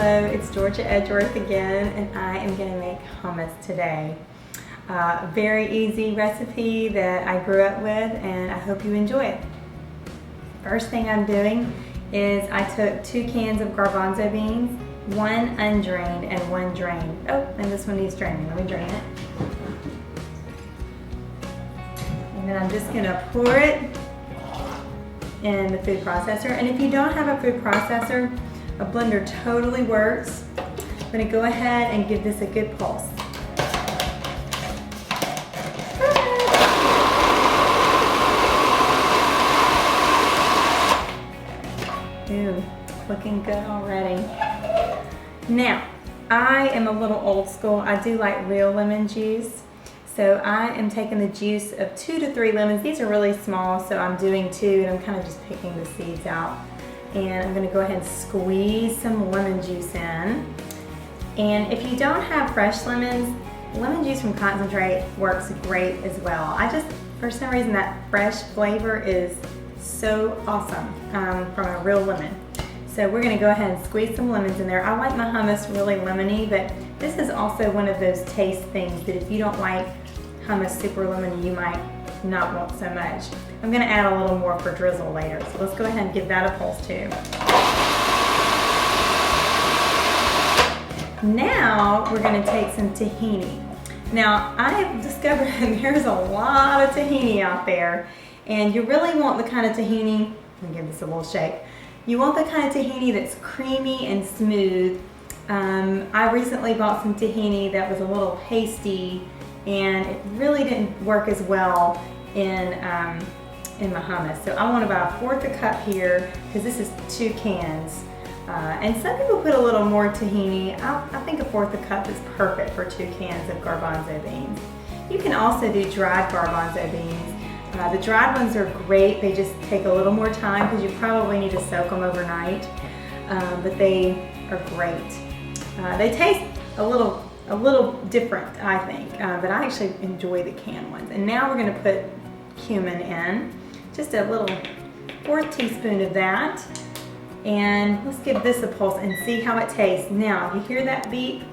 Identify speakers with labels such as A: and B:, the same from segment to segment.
A: Hello, it's Georgia Edgeworth again, and I am going to make hummus today. Very easy recipe that I grew up with, and I hope you enjoy it. First thing I'm doing is I took 2 cans of garbanzo beans, 1 undrained and 1 drained. Oh, and this one needs draining. Let me drain it. And then I'm just going to pour it in the food processor. And if you don't have a food processor, a blender totally works. I'm going to go ahead and give this a good pulse. Ooh, looking good already. Now, I am a little old school. I do like real lemon juice. So I am taking the juice of 2 to 3 lemons. These are really small, so I'm doing 2, and I'm kind of just picking the seeds out. And I'm gonna go ahead and squeeze some lemon juice in. And if you don't have fresh lemons, lemon juice from concentrate works great as well. For some reason, that fresh flavor is so awesome from a real lemon. So we're gonna go ahead and squeeze some lemons in there. I like my hummus really lemony, but this is also one of those taste things that if you don't like hummus super lemony, you might not want so much. I'm gonna add a little more for drizzle later. So let's go ahead and give that a pulse too. Now we're gonna take some tahini. Now I have discovered there's a lot of tahini out there, and you really want the kind of tahini, let me give this a little shake. You want the kind of tahini that's creamy and smooth. I recently bought some tahini that was a little pasty, and it really didn't work as well in my hummus. So I want about 1/4 a cup here, because this is 2 cans. And some people put a little more tahini. I think 1/4 a cup is perfect for 2 cans of garbanzo beans. You can also do dried garbanzo beans. The dried ones are great. They just take a little more time because you probably need to soak them overnight, but they are great. They taste a little different, I think, but I actually enjoy the canned ones. And now we're going to put cumin in, just a little 1/4 teaspoon of that. And let's give this a pulse and see how it tastes. Now, if you hear that beep,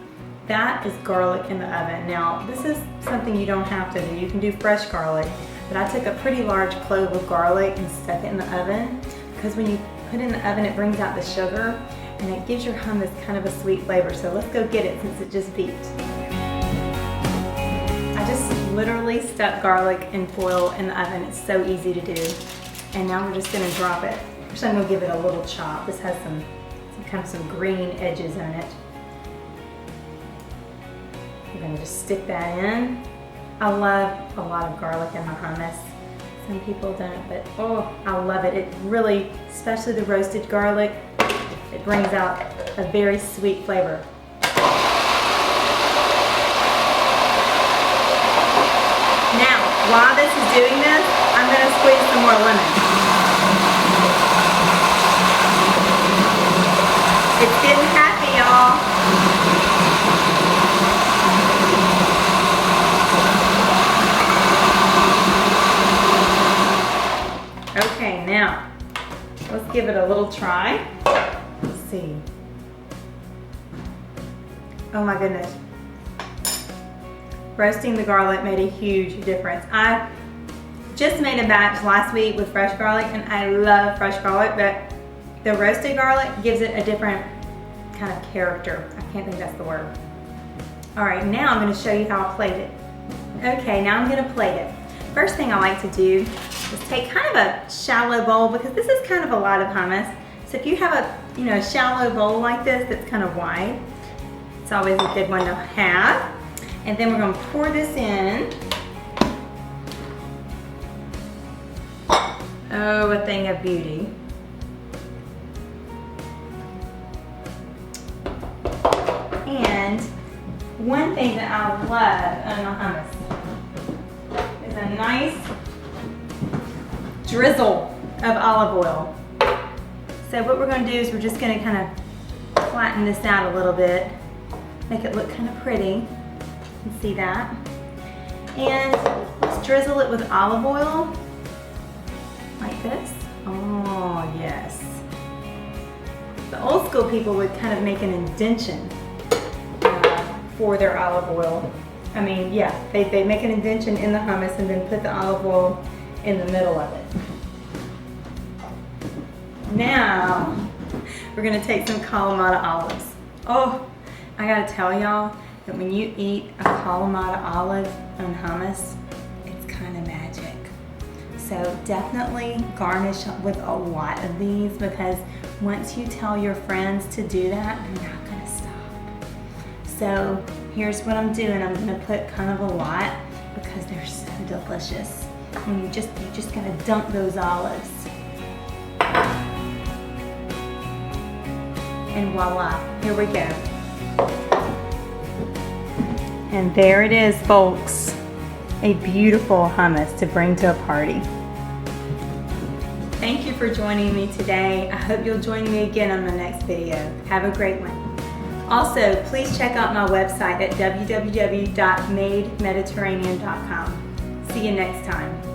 A: that is garlic in the oven. Now, this is something you don't have to do. You can do fresh garlic, but I took a pretty large clove of garlic and stuck it in the oven, because when you put it in the oven, it brings out the sugar and it gives your hummus kind of a sweet flavor. So let's go get it since it just beeped. I just literally stuck garlic and foil in the oven. It's so easy to do. And now we're just gonna drop it. First I'm gonna give it a little chop. This has some green edges on it. We're gonna just stick that in. I love a lot of garlic in my hummus. Some people don't, but oh, I love it. It really, especially the roasted garlic, it brings out a very sweet flavor. Now, while this is doing this, I'm gonna squeeze some more lemon. It's getting happy, y'all. Okay, now, let's give it a little try. Let's see. Oh my goodness. Roasting the garlic made a huge difference. I just made a batch last week with fresh garlic, and I love fresh garlic, but the roasted garlic gives it a different kind of character. I can't think that's the word. All right, now I'm gonna show you how I plate it. Okay, now I'm gonna plate it. First thing I like to do is take kind of a shallow bowl, because this is kind of a lot of hummus. So if you have a shallow bowl like this that's kind of wide, it's always a good one to have. And then we're gonna pour this in. Oh, a thing of beauty. And one thing that I love on my hummus is a nice drizzle of olive oil. So what we're going to do is we're just going to kind of flatten this out a little bit, make it look kind of pretty. You can see that. And let's drizzle it with olive oil like this. Oh yes. The old school people would kind of make an indention for their olive oil. I mean, yeah, they make an indention in the hummus and then put the olive oil in the middle of it. Now, we're gonna take some Kalamata olives. Oh, I gotta tell y'all that when you eat a Kalamata olive on hummus, it's kind of magic. So definitely garnish with a lot of these, because once you tell your friends to do that, they're not gonna stop. So here's what I'm doing. I'm gonna put kind of a lot because they're so delicious. And you just gotta dunk those olives. And voila, here we go. And there it is, folks. A beautiful hummus to bring to a party. Thank you for joining me today. I hope you'll join me again on the next video. Have a great one. Also, please check out my website at www.mademediterranean.com. See you next time.